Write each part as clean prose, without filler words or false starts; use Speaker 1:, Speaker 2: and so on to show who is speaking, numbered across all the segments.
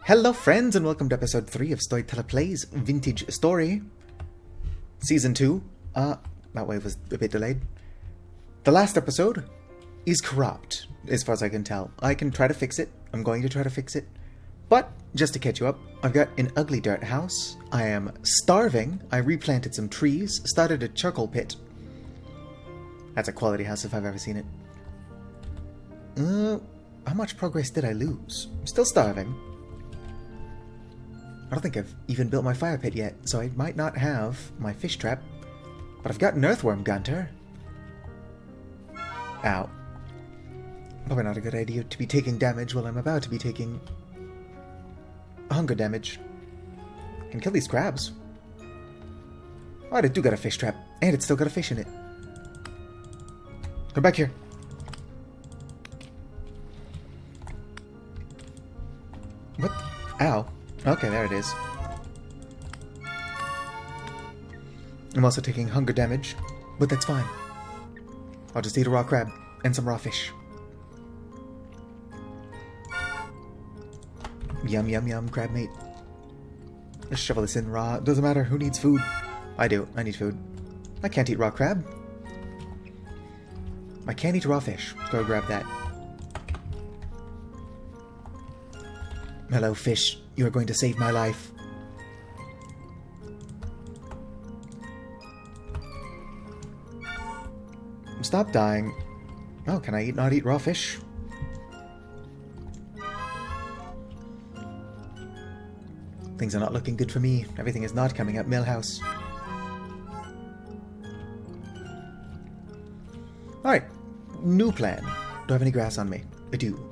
Speaker 1: Hello friends and welcome to episode 3 of Storyteller Plays Vintage Story. Season 2. That wave was a bit delayed. The last episode is corrupt, as far as I can tell. I can try to fix it. I'm going to try to fix it. But, just to catch you up, I've got an ugly dirt house. I am starving. I replanted some trees, started a charcoal pit. That's a quality house if I've ever seen it. How much progress did I lose? I'm still starving. I don't think I've even built my fire pit yet, so I might not have my fish trap. But I've got an earthworm gunter. Ow. Probably not a good idea to be taking damage while I'm about to be taking hunger damage. Can kill these crabs. Oh, I do got a fish trap, and it's still got a fish in it. Come back here. What? Ow. Okay, there it is. I'm also taking hunger damage, but that's fine. I'll just eat a raw crab and some raw fish. Yum, yum, yum, crab meat. Let's shovel this in raw. Doesn't matter who needs food. I do. I need food. I can't eat raw crab. I can't eat raw fish. Let's go grab that. Hello, fish. You are going to save my life. Stop dying. Oh, can I not eat raw fish? Things are not looking good for me. Everything is not coming up Millhouse. Alright. New plan. Do I have any grass on me? I do.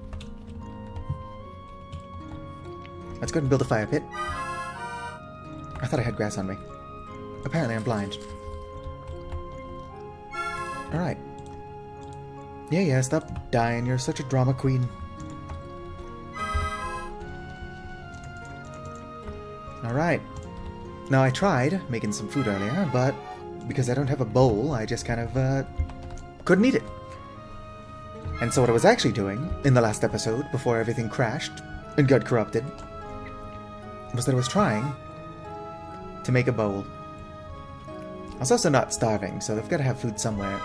Speaker 1: Let's go ahead and build a fire pit. I thought I had grass on me. Apparently I'm blind. Alright. Yeah, stop dying. You're such a drama queen. Alright. Now I tried making some food earlier, but because I don't have a bowl, I just kind of, couldn't eat it. And so what I was actually doing in the last episode, before everything crashed and got corrupted, was that I was trying to make a bowl. I was also not starving, so I've got to have food somewhere.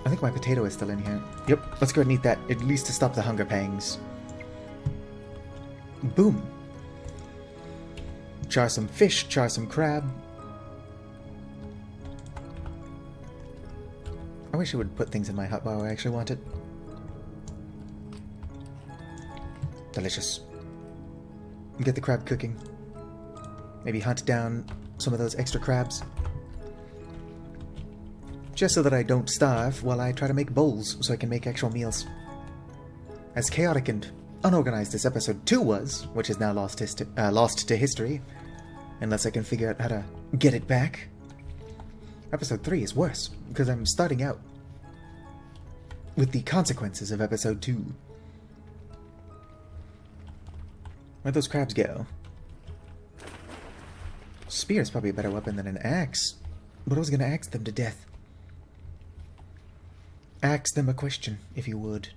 Speaker 1: I think my potato is still in here. Yep, let's go ahead and eat that, at least to stop the hunger pangs. Boom. Char some fish, char some crab. I wish I would put things in my hut while I actually want it. Delicious. Get the crab cooking. Maybe hunt down some of those extra crabs. Just so that I don't starve while I try to make bowls so I can make actual meals. As chaotic and unorganized as episode 2 was, which is now lost to history, unless I can figure out how to get it back, episode 3 is worse, because I'm starting out with the consequences of episode 2. Where'd those crabs go? Spear is probably a better weapon than an axe, but I was gonna axe them to death. Ask them a question, if you would.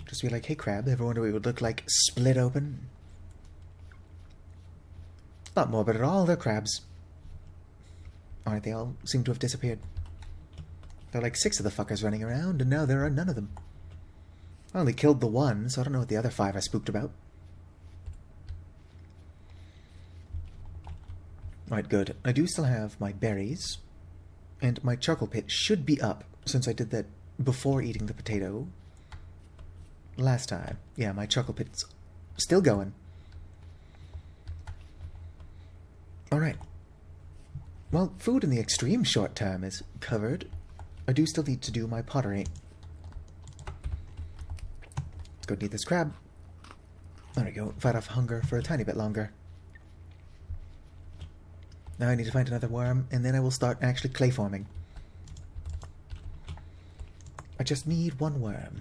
Speaker 1: Just be like, hey crab, ever wonder what it would look like split open? Not morbid at all, they're crabs. Alright, they all seem to have disappeared. There are like 6 of the fuckers running around, and now there are none of them. I only killed the one, so I don't know what the other 5 are spooked about. Alright, good. I do still have my berries, and my charcoal pit should be up, since I did that before eating the potato last time. Yeah, my charcoal pit's still going. Alright. Well, food in the extreme short term is covered. I do still need to do my pottery. Let's go eat this crab. There we go. Fight off hunger for a tiny bit longer. Now I need to find another worm, and then I will start actually clay forming. I just need one worm.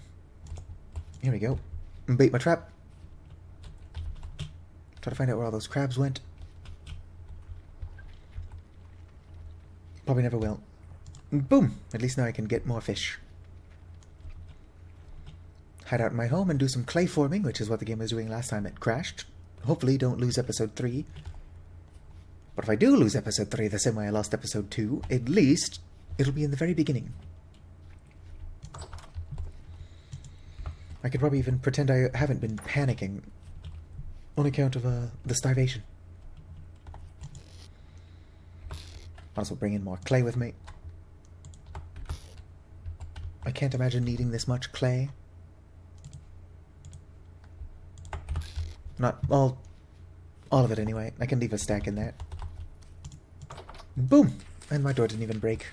Speaker 1: Here we go. Bait my trap. Try to find out where all those crabs went. Probably never will. Boom! At least now I can get more fish. hide out in my home and do some clay forming, which is what the game was doing last time it crashed. Hopefully don't lose episode 3. But if I do lose episode 3 the same way I lost episode 2, at least it'll be in the very beginning. I could probably even pretend I haven't been panicking on account of the starvation. Also bring in more clay with me. I can't imagine needing this much clay. Not all of it anyway. I can leave a stack in there. Boom! And my door didn't even break.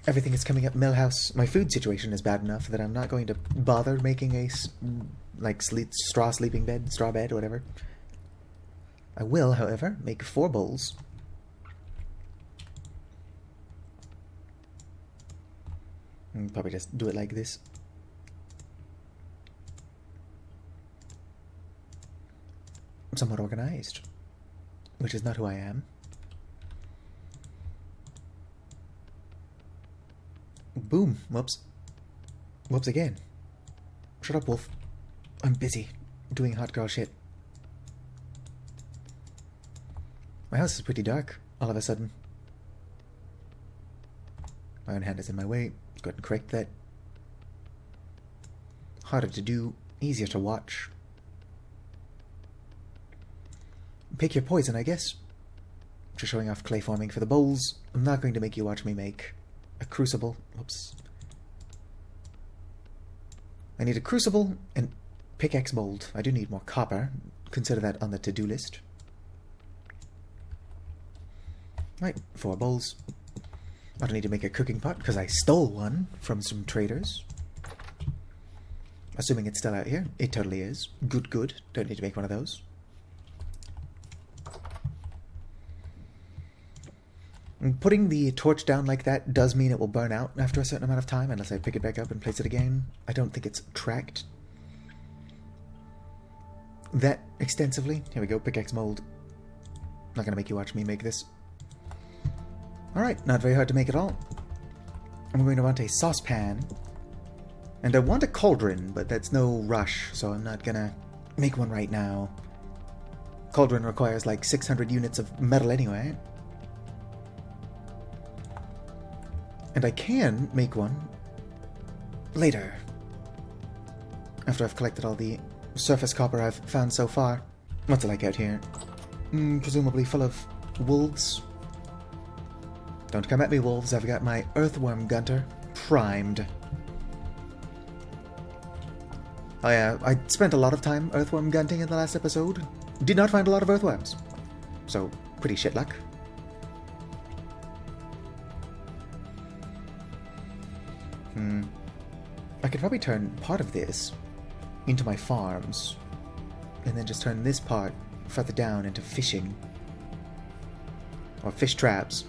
Speaker 1: Everything is coming up Millhouse. My food situation is bad enough that I'm not going to bother making a straw sleeping bed, straw bed, whatever. I will, however, make 4 bowls. And probably just do it like this. I'm somewhat organized, which is not who I am. Boom. Whoops. Whoops again. Shut up, Wolf. I'm busy doing hot girl shit. My house is pretty dark, all of a sudden. My own hand is in my way. Let's go ahead and correct that. Harder to do, easier to watch. Pick your poison, I guess. Just showing off clay forming for the bowls. I'm not going to make you watch me make a crucible. Whoops. I need a crucible and pickaxe mold. I do need more copper. Consider that on the to-do list. Right, 4 bowls. I don't need to make a cooking pot because I stole one from some traders. Assuming it's still out here. It totally is. Good, good. Don't need to make one of those. Putting the torch down like that does mean it will burn out after a certain amount of time, unless I pick it back up and place it again. I don't think it's tracked that extensively. Here we go, pickaxe mold. Not gonna make you watch me make this. Alright, not very hard to make at all. I'm going to want a saucepan. And I want a cauldron, but that's no rush, so I'm not gonna make one right now. Cauldron requires like 600 units of metal anyway. And I can make one later, after I've collected all the surface copper I've found so far. What's it like out here? Presumably full of wolves. Don't come at me, wolves. I've got my earthworm gunter primed. Oh yeah, I spent a lot of time earthworm gunting in the last episode. Did not find a lot of earthworms. So, pretty shit luck. I could probably turn part of this into my farms, and then just turn this part further down into fishing. Or fish traps.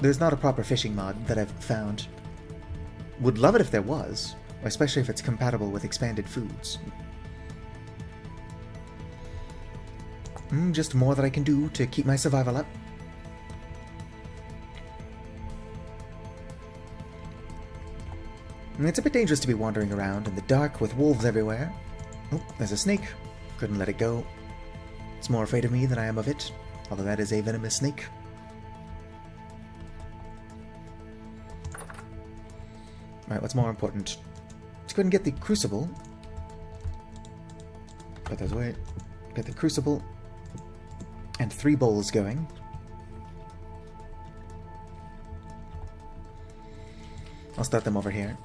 Speaker 1: There's not a proper fishing mod that I've found. Would love it if there was, especially if it's compatible with expanded foods. Just more that I can do to keep my survival up. It's a bit dangerous to be wandering around in the dark with wolves everywhere. Oh, there's a snake. Couldn't let it go. It's more afraid of me than I am of it, although that is a venomous snake. Alright, what's more important? Let's go ahead and get the crucible. Put those away. Get the crucible. And 3 bowls going. I'll start them over here.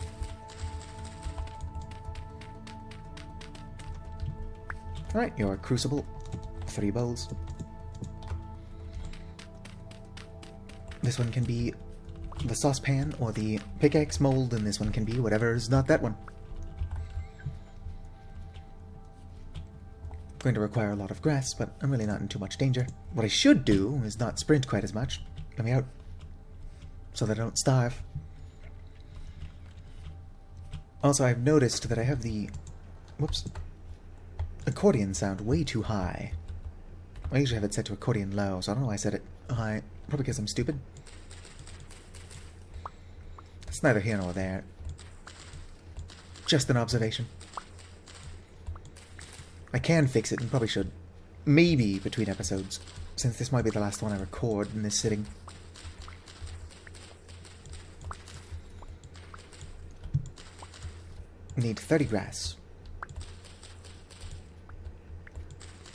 Speaker 1: Alright, your crucible. 3 bowls. This one can be the saucepan or the pickaxe mold, and this one can be whatever is not that one. Going to require a lot of grass, but I'm really not in too much danger. What I should do is not sprint quite as much. Let me out. So that I don't starve. Also, I've noticed that I have the... whoops. Accordion sound way too high. I usually have it set to accordion low, so I don't know why I set it high. Probably because I'm stupid. It's neither here nor there. Just an observation. I can fix it, and probably should. Maybe between episodes, since this might be the last one I record in this sitting. Need 30 grass.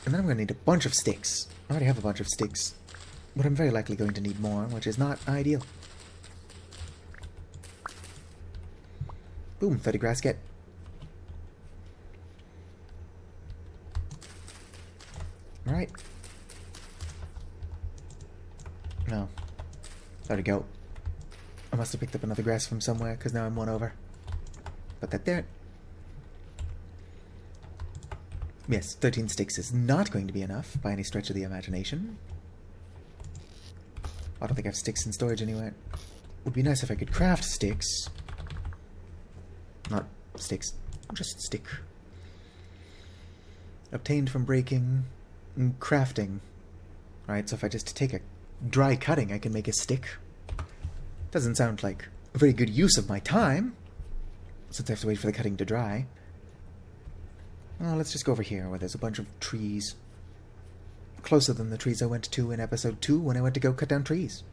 Speaker 1: And then I'm going to need a bunch of sticks. I already have a bunch of sticks, but I'm very likely going to need more, which is not ideal. Boom, 30 grass get. Alright. No. There we go. I must have picked up another grass from somewhere, because now I'm one over. Put that there. Yes, 13 sticks is not going to be enough, by any stretch of the imagination. I don't think I have sticks in storage anywhere. Would be nice if I could craft sticks. Not sticks, just stick. Obtained from breaking and crafting. Right, so if I just take a dry cutting, I can make a stick. Doesn't sound like a very good use of my time, since I have to wait for the cutting to dry. Well, let's just go over here where there's a bunch of trees. Closer than the trees I went to in episode 2 when I went to go cut down trees.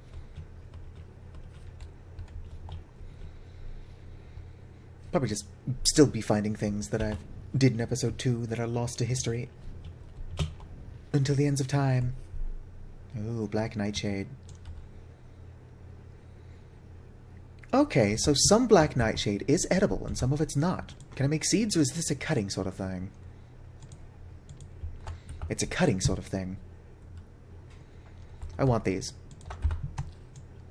Speaker 1: Probably just still be finding things that I did in episode 2 that are lost to history. Until the ends of time. Ooh, black nightshade. Okay, so some black nightshade is edible and some of it's not. Can I make seeds, or is this a cutting sort of thing? It's a cutting sort of thing. I want these.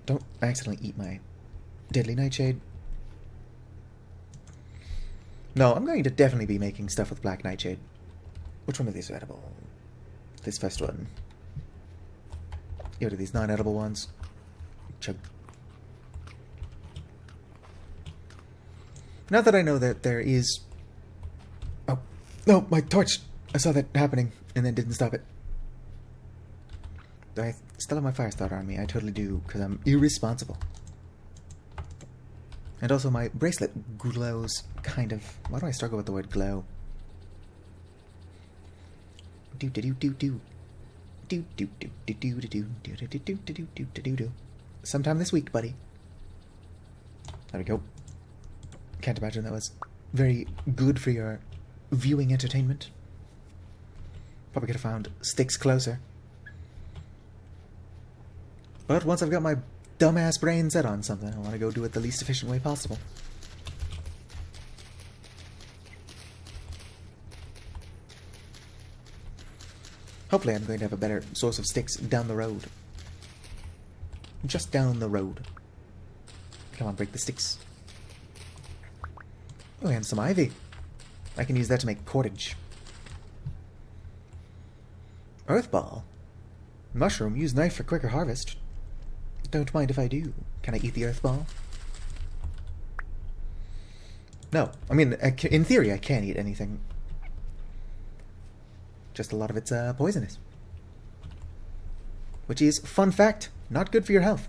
Speaker 1: Don't accidentally eat my deadly nightshade. No, I'm going to definitely be making stuff with black nightshade. Which one of these are edible? This first one. What are these non-edible ones? Chug. Now that I know that there is... Oh, no, my torch! I saw that happening, and then didn't stop it. Do I still have my fire starter on me? I totally do, because I'm irresponsible. And also my bracelet glows, kind of. Why do I struggle with the word glow? Do-do-do-do-do. Do-do-do-do-do-do-do-do-do-do-do-do-do. Sometime this week, buddy. There we go. Can't imagine that was very good for your viewing entertainment. Probably could have found sticks closer. But once I've got my dumbass brain set on something, I want to go do it the least efficient way possible. Hopefully I'm going to have a better source of sticks down the road. Just down the road. Come on, break the sticks. Oh, and some ivy. I can use that to make cordage. Earth ball. Mushroom. Use knife for quicker harvest. Don't mind if I do. Can I eat the earth ball? No. I mean, in theory, I can eat anything. Just a lot of it's poisonous. Which is, fun fact, not good for your health.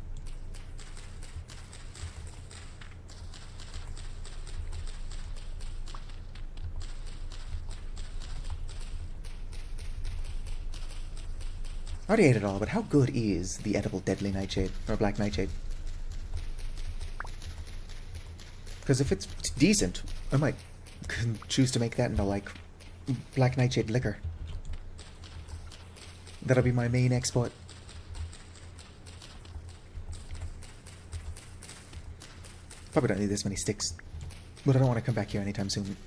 Speaker 1: I already ate it all, but how good is the edible deadly nightshade, or black nightshade? Because if it's decent, I might choose to make that into, like, black nightshade liquor. That'll be my main export. Probably don't need this many sticks, but I don't want to come back here anytime soon.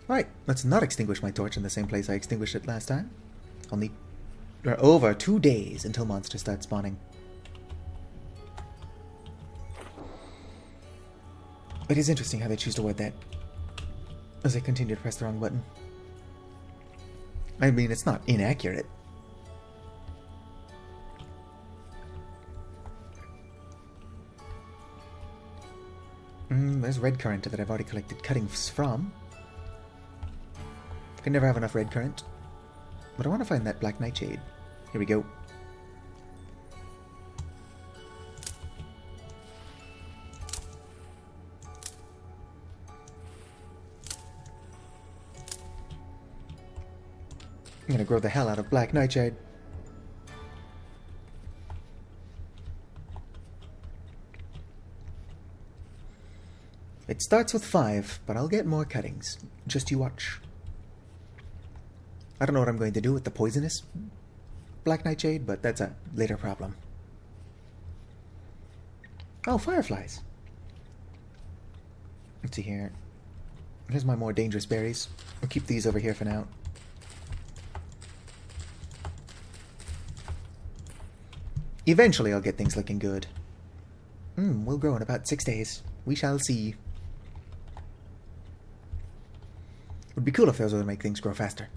Speaker 1: Alright, let's not extinguish my torch in the same place I extinguished it last time. I'll need over 2 days until monsters start spawning. It is interesting how they choose to word that as I continue to press the wrong button. I mean, it's not inaccurate. There's red currant that I've already collected cuttings from. Can never have enough red currant. But I want to find that black nightshade. Here we go. I'm gonna grow the hell out of black nightshade. It starts with 5, but I'll get more cuttings. Just you watch. I don't know what I'm going to do with the poisonous black nightshade, but that's a later problem. Oh, fireflies. Let's see here. Here's my more dangerous berries. I'll keep these over here for now. Eventually I'll get things looking good. We'll grow in about 6 days. We shall see. Would be cool if there was a way to make things grow faster.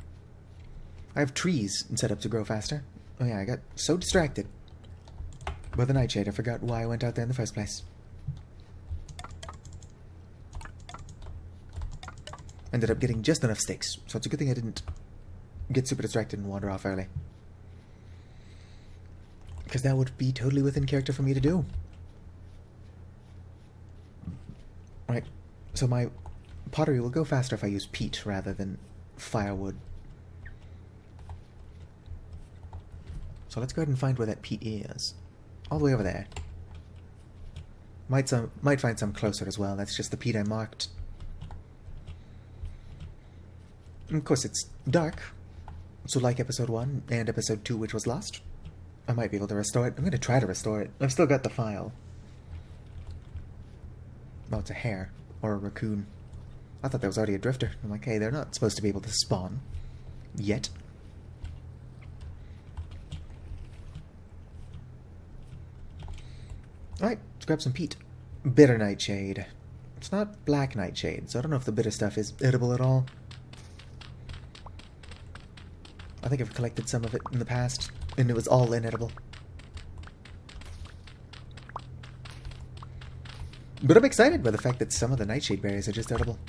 Speaker 1: I have trees set up to grow faster. Oh yeah, I got so distracted by the nightshade I forgot why I went out there in the first place. Ended up getting just enough sticks, so it's a good thing I didn't get super distracted and wander off early. Because that would be totally within character for me to do. Right, so my pottery will go faster if I use peat rather than firewood. So let's go ahead and find where that peat is. All the way over there. Might find some closer as well. That's just the peat I marked. And of course, it's dark. So like episode 1 and episode 2, which was lost, I might be able to restore it. I'm going to try to restore it. I've still got the file. Oh, it's a hare. Or a raccoon. I thought that was already a drifter. I'm like, hey, they're not supposed to be able to spawn. Yet. Alright, let's grab some peat. Bitter nightshade. It's not black nightshade, so I don't know if the bitter stuff is edible at all. I think I've collected some of it in the past, and it was all inedible. But I'm excited by the fact that some of the nightshade berries are just edible.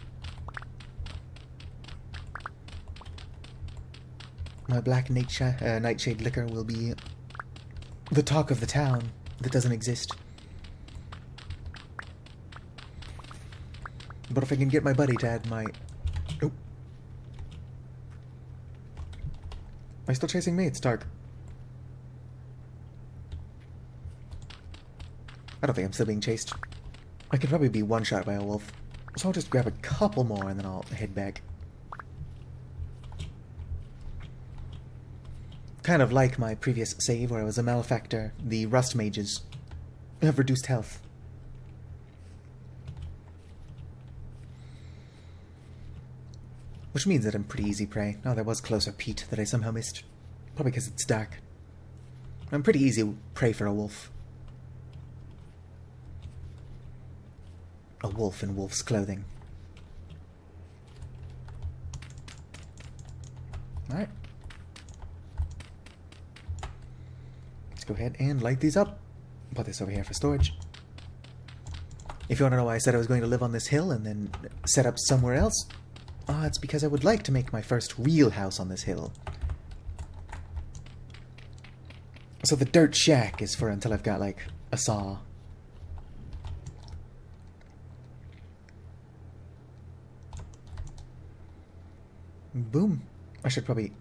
Speaker 1: My black nightshade liquor will be the talk of the town that doesn't exist. But if I can get my buddy to add my... Oh. Are you still chasing me? It's dark. I don't think I'm still being chased. I could probably be one-shot by a wolf. So I'll just grab a couple more and then I'll head back. Kind of like my previous save where I was a malefactor, the rust mages have reduced health. Which means that I'm pretty easy prey. Oh, there was closer peat that I somehow missed. Probably because it's dark. I'm pretty easy prey for a wolf. A wolf in wolf's clothing. Alright. Let's go ahead and light these up. Put this over here for storage. If you want to know why I said I was going to live on this hill and then set up somewhere else, it's because I would like to make my first real house on this hill. So the dirt shack is for until I've got, like, a saw. Boom. I should probably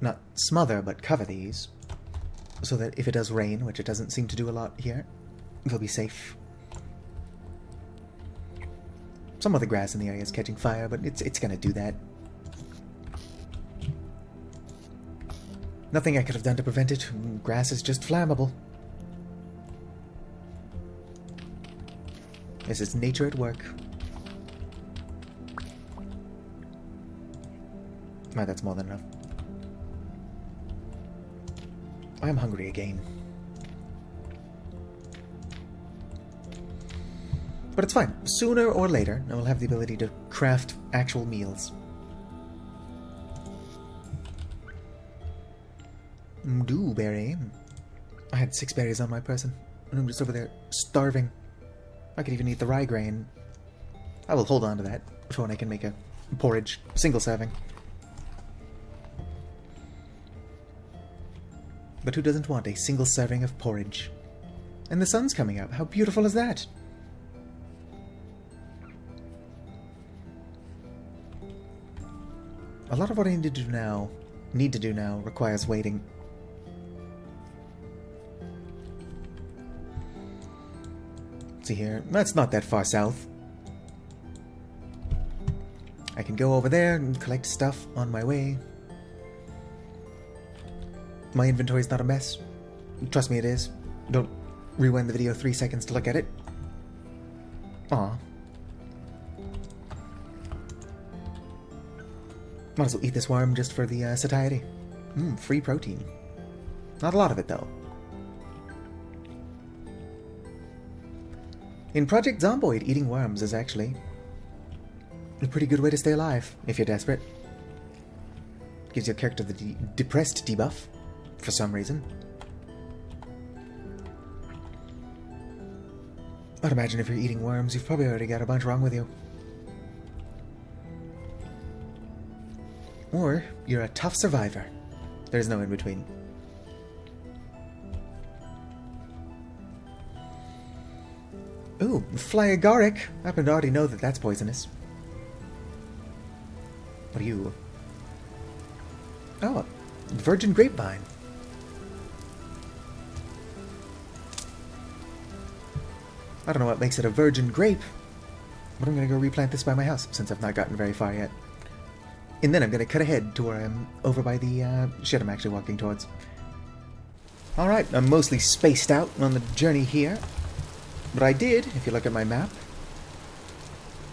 Speaker 1: not smother, but cover these. So that if it does rain, which it doesn't seem to do a lot here, they'll be safe. Some of the grass in the area is catching fire, but it's gonna do that. Nothing I could have done to prevent it. Grass is just flammable. This is nature at work. That's more than enough. I am hungry again. But it's fine. Sooner or later, I will have the ability to craft actual meals. Dewberry. I had 6 berries on my person, and I'm just over there starving. I could even eat the rye grain. I will hold on to that for when I can make a porridge, single serving. But who doesn't want a single serving of porridge? And the sun's coming up. How beautiful is that? A lot of what I need to do now need to do now requires waiting. Let's see here. That's not that far south. I can go over there and collect stuff on my way. My inventory's not a mess. Trust me, it is. Don't rewind the video 3 seconds to look at it. Aw. Might as well eat this worm just for the satiety. Free protein. Not a lot of it, though. In Project Zomboid, eating worms is actually a pretty good way to stay alive, if you're desperate. Gives your character the depressed debuff, for some reason. I'd imagine if you're eating worms, you've probably already got a bunch wrong with you. Or you're a tough survivor. There's no in-between. Ooh, fly agaric. I happen to already know that that's poisonous. What are you? Oh, virgin grapevine. I don't know what makes it a virgin grape, but I'm gonna go replant this by my house since I've not gotten very far yet. And then I'm gonna cut ahead to where I'm over by the shit I'm actually walking towards. Alright, I'm mostly spaced out on the journey here. But I did, if you look at my map,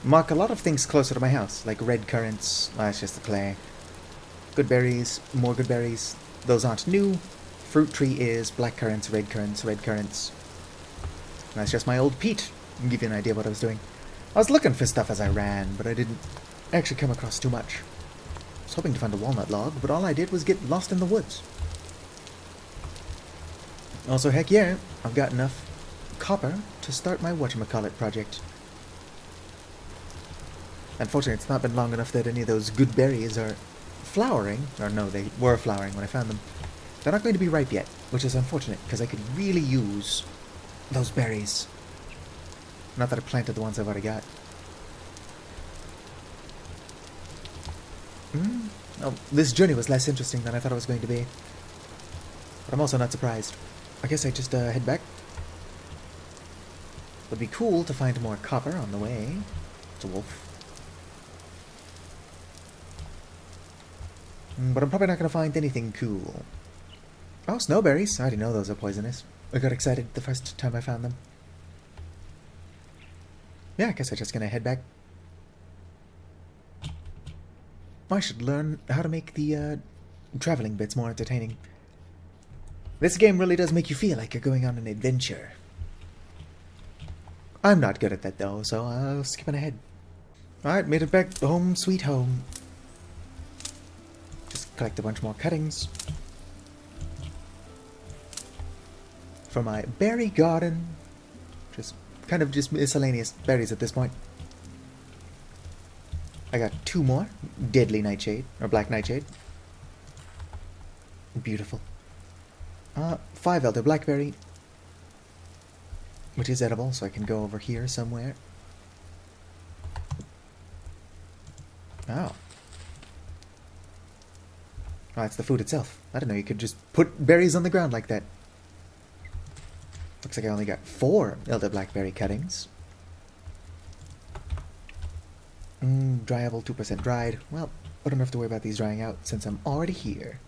Speaker 1: mark a lot of things closer to my house, like red currants. That's just the clay. Good berries, more good berries. Those aren't new. Fruit tree is black currants, red currants, red currants. That's just my old peat. To give you an idea of what I was doing. I was looking for stuff as I ran, but I didn't actually come across too much. I was hoping to find a walnut log, but all I did was get lost in the woods. Also, heck yeah, I've got enough copper to start my whatchamacallit project. Unfortunately, it's not been long enough that any of those good berries are flowering. Or no, they were flowering when I found them. They're not going to be ripe yet, which is unfortunate, because I could really use those berries. Not that I planted the ones I've already got. Oh, this journey was less interesting than I thought it was going to be. But I'm also not surprised. I guess I just head back. Would be cool to find more copper on the way. It's a wolf. But I'm probably not going to find anything cool. Oh, snowberries. I already know those are poisonous. I got excited the first time I found them. Yeah, I guess I'm just going to head back. I should learn how to make the traveling bits more entertaining. This game really does make you feel like you're going on an adventure. I'm not good at that though, so I'll skip on ahead. Alright, made it back home sweet home. Just collect a bunch more cuttings. For my berry garden. Just kind of just miscellaneous berries at this point. I got 2 more. Deadly nightshade, or black nightshade. Beautiful. 5 elder blackberry. Which is edible, so I can go over here somewhere. Oh. Oh, that's the food itself. I didn't know you could just put berries on the ground like that. Looks like I only got 4 elder blackberry cuttings. Dryable, 2% dried. Well, I don't have to worry about these drying out since I'm already here.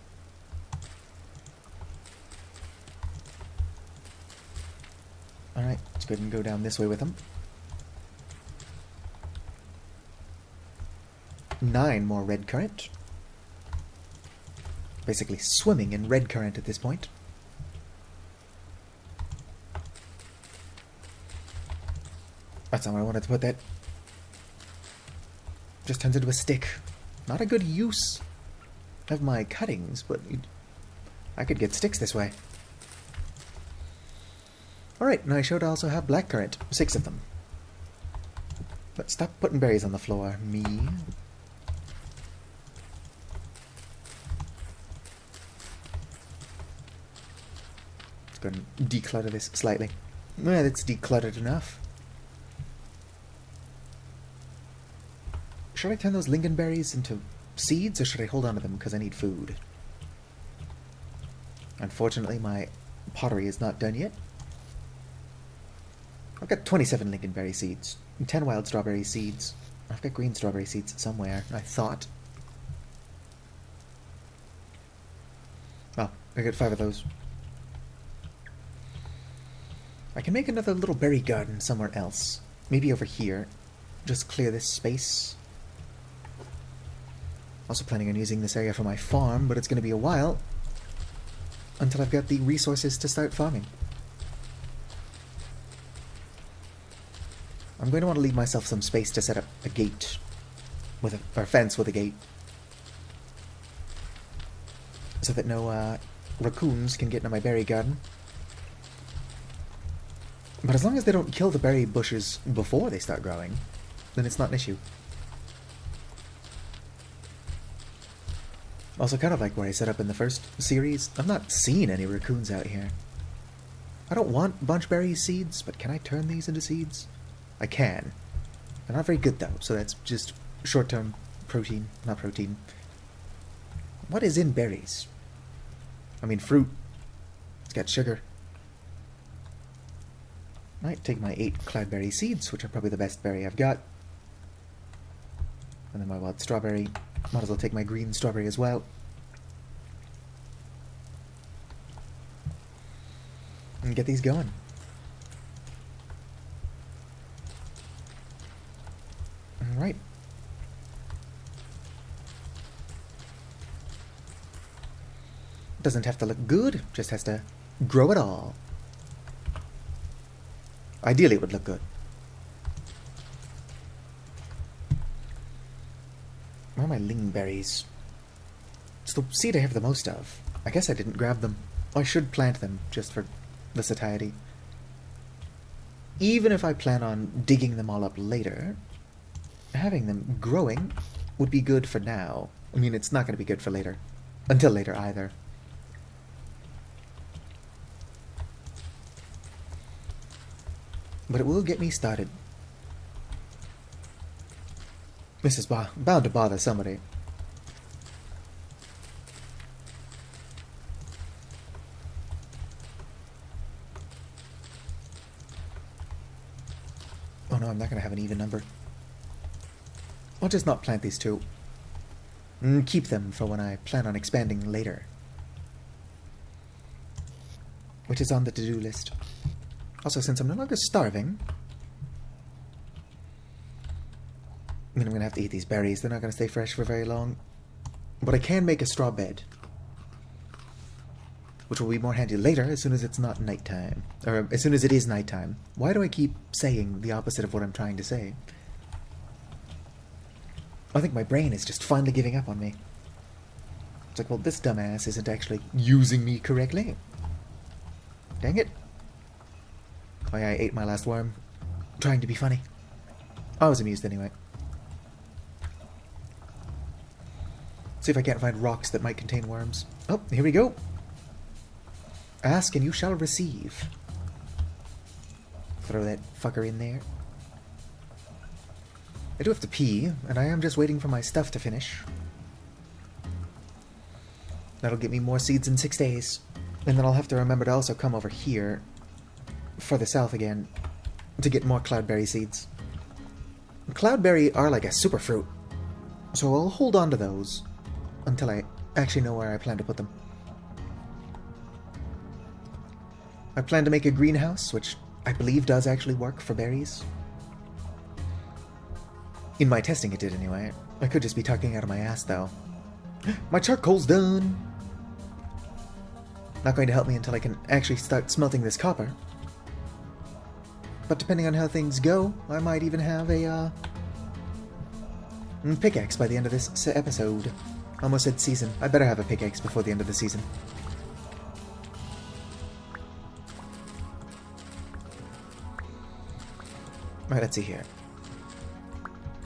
Speaker 1: Alright, let's go ahead and go down this way with them. 9 more red currant. Basically swimming in red currant at this point. That's not where I wanted to put that. Just turns into a stick. Not a good use of my cuttings, but I could get sticks this way. Alright, and I should also have blackcurrant. 6 of them. But stop putting berries on the floor, me. Let's go and declutter this slightly. Yeah, that's decluttered enough. Should I turn those lingonberries into seeds, or should I hold on to them because I need food? Unfortunately, my pottery is not done yet. I've got 27 lingonberry seeds, 10 wild strawberry seeds. I've got green strawberry seeds somewhere, I thought. Oh, I got 5 of those. I can make another little berry garden somewhere else. Maybe over here. Just clear this space. Also planning on using this area for my farm, but it's going to be a while until I've got the resources to start farming. I'm going to want to leave myself some space to set up a gate, or a fence with a gate, so that no raccoons can get into my berry garden. But as long as they don't kill the berry bushes before they start growing, then it's not an issue. Also, kind of like where I set up in the first series, I've not seen any raccoons out here. I don't want bunchberry seeds, but can I turn these into seeds? I can. They're not very good though, so that's just short-term protein, not protein. What is in berries? I mean fruit. It's got sugar. Might take my 8 cloudberry seeds, which are probably the best berry I've got. And then my wild strawberry. Might as well take my green strawberry as well. And get these going. Alright. Doesn't have to look good, just has to grow it all. Ideally it would look good. Where are my lingberries? It's the seed I have the most of. I guess I didn't grab them. I should plant them, just for the satiety. Even if I plan on digging them all up later, having them growing would be good for now. I mean, it's not going to be good for later. Until later, either. But it will get me started. This is bound to bother somebody. Oh no, I'm not going to have an even number. I'll just not plant these 2. And keep them for when I plan on expanding later. Which is on the to-do list. Also, since I'm no longer starving, I mean, I'm going to have to eat these berries. They're not going to stay fresh for very long. But I can make a straw bed, which will be more handy later, as soon as it's not nighttime. Or as soon as it is nighttime. Why do I keep saying the opposite of what I'm trying to say? I think my brain is just finally giving up on me. It's like, well, this dumbass isn't actually using me correctly. Dang it. Oh yeah, I ate my last worm. Trying to be funny. I was amused anyway. See if I can't find rocks that might contain worms. Oh, here we go. Ask and you shall receive. Throw that fucker in there. I do have to pee, and I am just waiting for my stuff to finish. That'll get me more seeds in 6 days. And then I'll have to remember to also come over here, further south again, to get more cloudberry seeds. Cloudberry are like a superfruit, so I'll hold on to those until I actually know where I plan to put them. I plan to make a greenhouse, which I believe does actually work for berries. In my testing it did anyway. I could just be talking out of my ass though. My charcoal's done! Not going to help me until I can actually start smelting this copper. But depending on how things go, I might even have a pickaxe by the end of this episode. Almost said season. I better have a pickaxe before the end of the season. Alright, let's see here.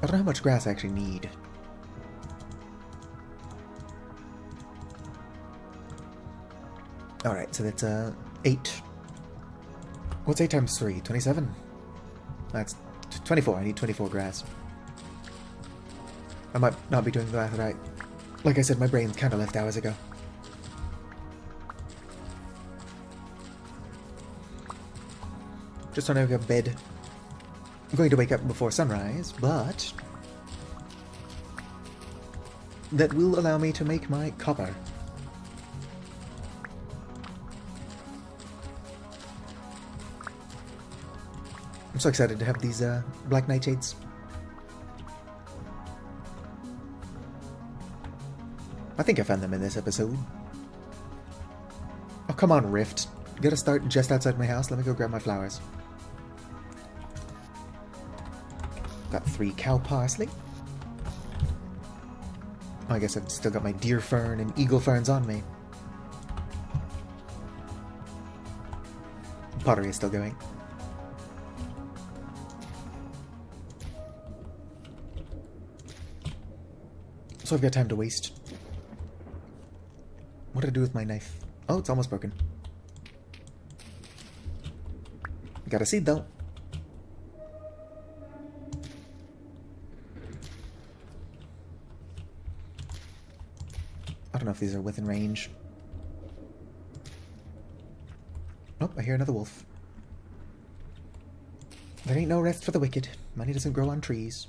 Speaker 1: I don't know how much grass I actually need. Alright, so that's 8. What's 8 times 3? 27? That's 24. I need 24 grass. I might not be doing the math right. Like I said, my brain kind of left hours ago. Just trying to go to bed. I'm going to wake up before sunrise, but that will allow me to make my copper. I'm so excited to have these black nightshades. I think I found them in this episode. Oh, come on, Rift. Gotta start just outside my house. Let me go grab my flowers. Got 3 cow parsley. Oh, I guess I've still got my deer fern and eagle ferns on me. Pottery is still going. So I've got time to waste. What did I do with my knife? Oh, it's almost broken. Got a seed, though. I don't know if these are within range. Oh, I hear another wolf. There ain't no rest for the wicked. Money doesn't grow on trees.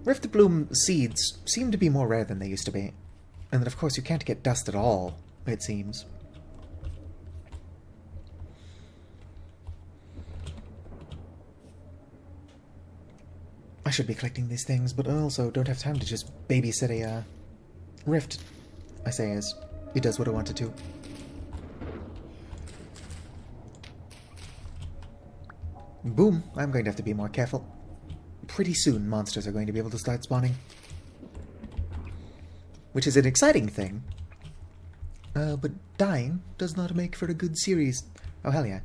Speaker 1: Rift Bloom seeds seem to be more rare than they used to be. And then, of course, you can't get dust at all, it seems. I should be collecting these things, but I also don't have time to just babysit a, Rift, I say as it does what I want it to. Boom, I'm going to have to be more careful. Pretty soon, monsters are going to be able to start spawning. Which is an exciting thing. But dying does not make for a good series. Oh, hell yeah.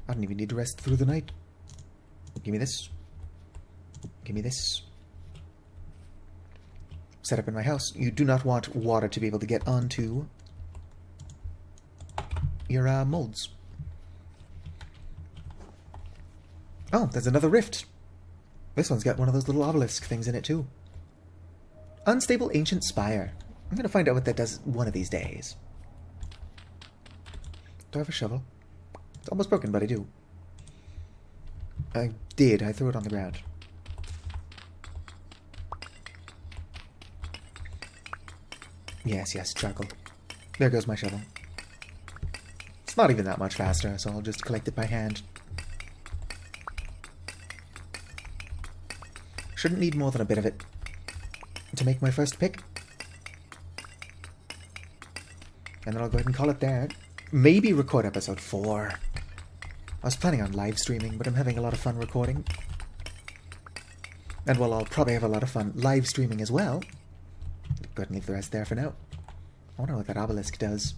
Speaker 1: I don't even need to rest through the night. Give me this. Give me this. Set up in my house. You do not want water to be able to get onto your molds. Oh, there's another rift. This one's got one of those little obelisk things in it, too. Unstable Ancient Spire. I'm going to find out what that does one of these days. Do I have a shovel? It's almost broken, but I do. I did. I threw it on the ground. Yes, yes, charcoal. There goes my shovel. It's not even that much faster, so I'll just collect it by hand. Shouldn't need more than a bit of it to make my first pick. And then I'll go ahead and call it there. Maybe record episode 4. I was planning on live streaming, but I'm having a lot of fun recording. And while I'll probably have a lot of fun live streaming as well, go ahead and leave the rest there for now. I wonder what that obelisk does.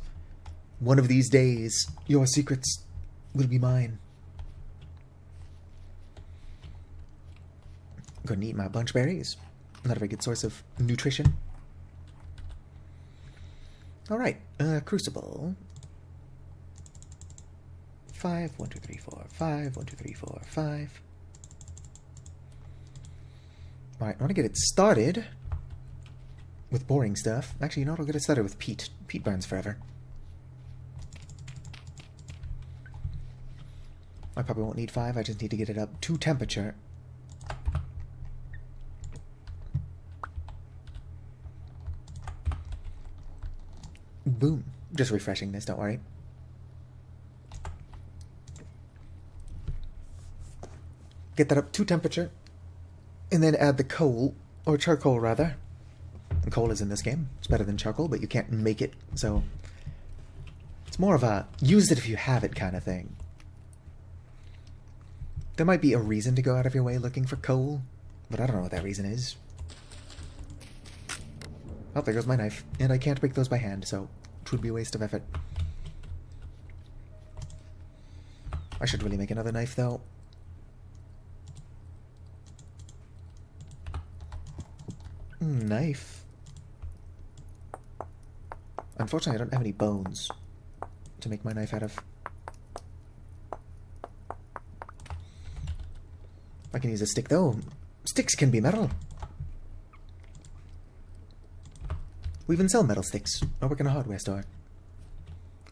Speaker 1: One of these days, your secrets will be mine. I'm going to eat my bunch berries. Not a very good source of nutrition. Alright, crucible. 5, 1, 2, 3, 4, 5, 1, 2, 3, 4, 5. Alright, I want to get it started with boring stuff. Actually, you know what? I'll get it started with peat. Peat burns forever. I probably won't need 5. I just need to get it up to temperature. Boom. Just refreshing this, don't worry. Get that up to temperature. And then add the coal, or charcoal rather. And coal is in this game. It's better than charcoal, but you can't make it, so it's more of a use it if you have it kind of thing. There might be a reason to go out of your way looking for coal, but I don't know what that reason is. Oh, there goes my knife. And I can't break those by hand, so it would be a waste of effort. I should really make another knife, though. Knife. Unfortunately, I don't have any bones to make my knife out of. I can use a stick, though. Sticks can be metal. We even sell metal sticks. I work in a hardware store.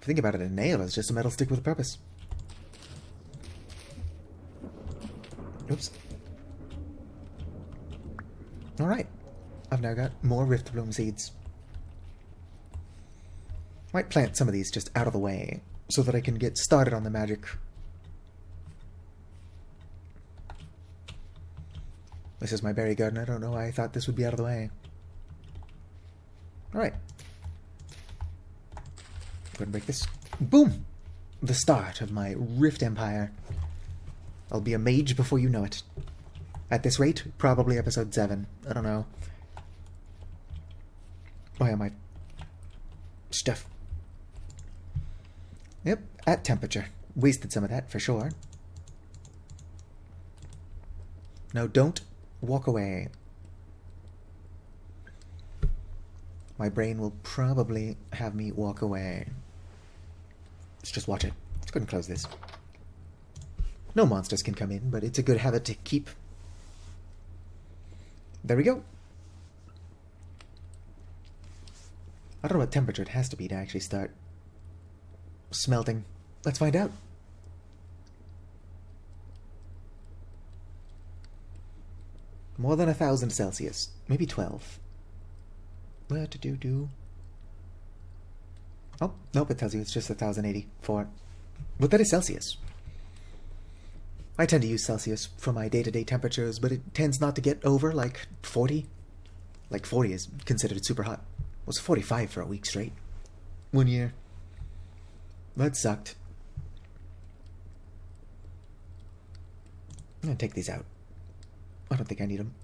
Speaker 1: you think about it, a nail is just a metal stick with a purpose. Oops. Alright. I've now got more Rift Bloom seeds. Might plant some of these just out of the way, so that I can get started on the magic. This is my berry garden. I don't know why I thought this would be out of the way. Alright. Go ahead and break this. Boom! The start of my Rift Empire. I'll be a mage before you know it. At this rate, probably episode 7. I don't know. Oh yeah, my stuff. Yep, at temperature. Wasted some of that, for sure. No, don't walk away. My brain will probably have me walk away. Let's just watch it. Let's go ahead and close this. No monsters can come in, but it's a good habit to keep. There we go. I don't know what temperature it has to be to actually start smelting. Let's find out. More than 1,000 Celsius. Maybe 12. What to do? Oh, nope, it tells you it's just 1,084. But that is Celsius. I tend to use Celsius for my day-to-day temperatures, but it tends not to get over, like, 40. Like, 40 is considered super hot. It was 45 for a week straight. 1 year. That sucked. I'm gonna take these out. I don't think I need them.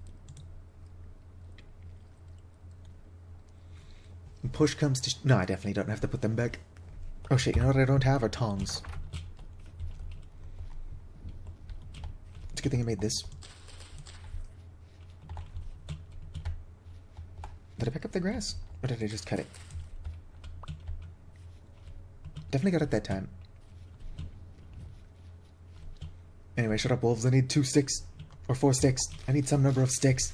Speaker 1: When push comes to... No, I definitely don't have to put them back. Oh shit, you know what I don't have are tongs. It's a good thing I made this. Did I pick up the grass? Or did I just cut it? Definitely got it that time. Anyway, shut up, wolves. I need 2 sticks. Or 4 sticks. I need some number of sticks.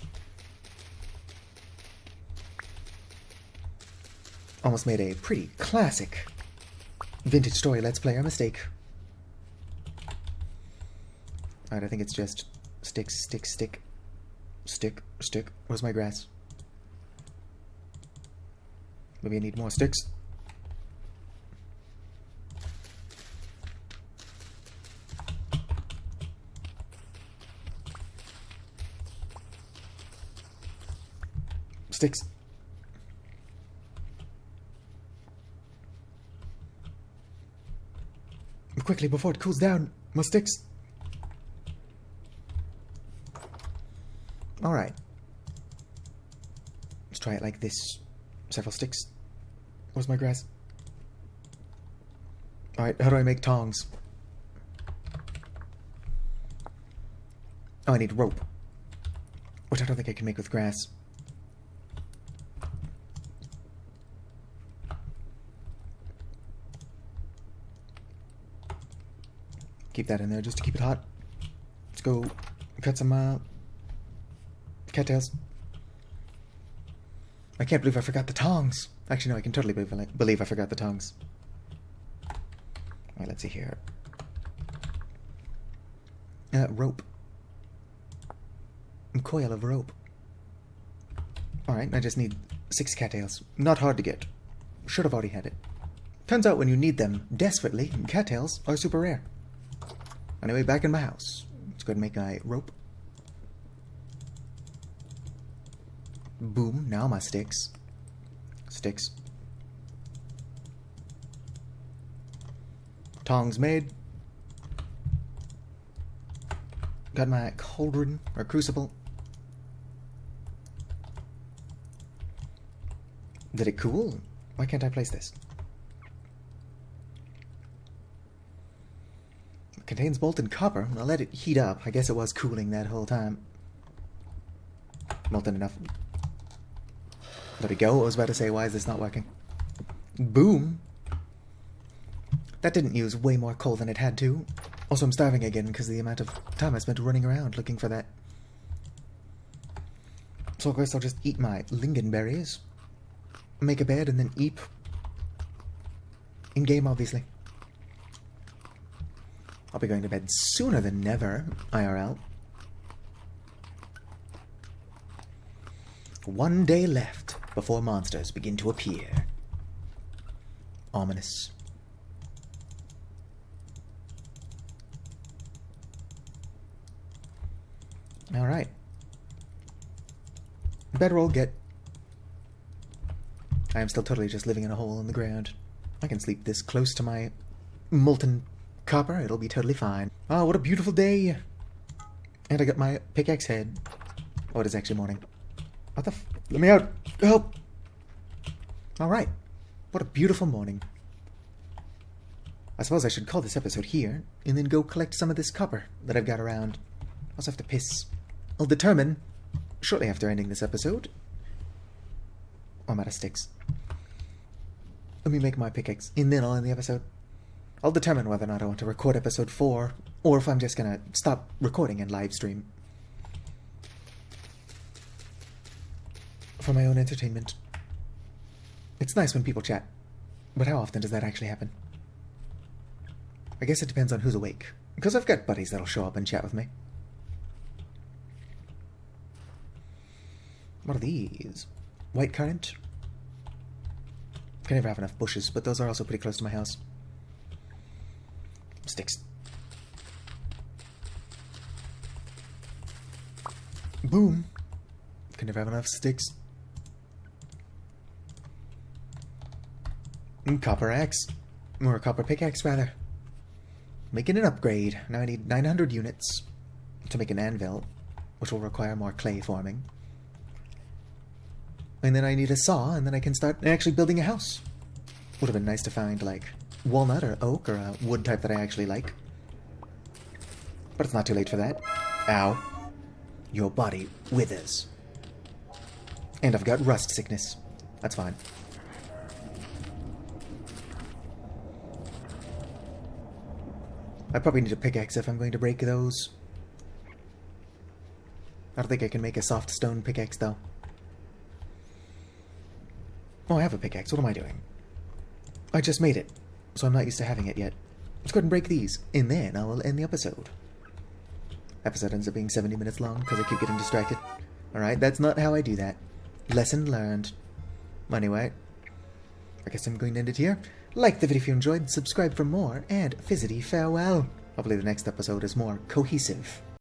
Speaker 1: Almost made a pretty classic vintage story Let's Play. A mistake. Alright, I think it's just stick, stick, stick. Stick, stick. Where's my grass? Maybe I need more sticks. Sticks. Quickly, before it cools down. More sticks. Alright. Let's try it like this. Several sticks. Where's my grass? Alright, how do I make tongs? Oh, I need rope. Which I don't think I can make with grass. Keep that in there just to keep it hot. Let's go cut some cattails. I can't believe I forgot the tongs. Actually, no, I can totally believe I forgot the tongs. Alright, let's see here. Rope. A coil of rope. Alright, I just need 6 cattails. Not hard to get. Should have already had it. Turns out when you need them desperately, cattails are super rare. Anyway, back in my house. Let's go ahead and make my rope. Boom, now my sticks. Sticks. Tongs made. Got my cauldron, or crucible. Did it cool? Why can't I place this? Contains molten copper. I'll let it heat up. I guess it was cooling that whole time. Molten enough. There we go. I was about to say, why is this not working? Boom. That didn't use way more coal than it had to. Also, I'm starving again because of the amount of time I spent running around looking for that. So I guess I'll just eat my lingonberries. Make a bed and then eat In-game, obviously. I'll be going to bed sooner than never, IRL. 1 day left before monsters begin to appear. Ominous. Alright. Better all get. I am still totally just living in a hole in the ground. I can sleep this close to my molten copper. It'll be totally fine. Oh, what a beautiful day. And I got my pickaxe head. Oh, it is actually morning. What the let me out. Help. Alright. What a beautiful morning. I suppose I should call this episode here, and then go collect some of this copper that I've got around. I also have to piss. I'll determine, shortly after ending this episode... Oh, I'm out of sticks. Let me make my pickaxe, and then I'll end the episode. I'll determine whether or not I want to record episode 4, or if I'm just gonna stop recording and live stream. For my own entertainment. It's nice when people chat, but how often does that actually happen? I guess it depends on who's awake, because I've got buddies that'll show up and chat with me. What are these? White currant? Can never have enough bushes, but those are also pretty close to my house. Sticks. Boom. Can never have enough sticks. Copper axe. Or a copper pickaxe, rather. Making an upgrade. Now I need 900 units to make an anvil, which will require more clay forming. And then I need a saw, and then I can start actually building a house. Would have been nice to find, like, walnut or oak or a wood type that I actually like. But it's not too late for that. Ow. Your body withers. And I've got rust sickness. That's fine. I probably need a pickaxe if I'm going to break those. I don't think I can make a soft stone pickaxe, though. Oh, I have a pickaxe. What am I doing? I just made it, so I'm not used to having it yet. Let's go ahead and break these, and then I will end the episode. Episode ends up being 70 minutes long because I keep getting distracted. Alright, that's not how I do that. Lesson learned. Anyway, I guess I'm going to end it here. Like the video if you enjoyed, subscribe for more, and fizzity farewell. Hopefully the next episode is more cohesive.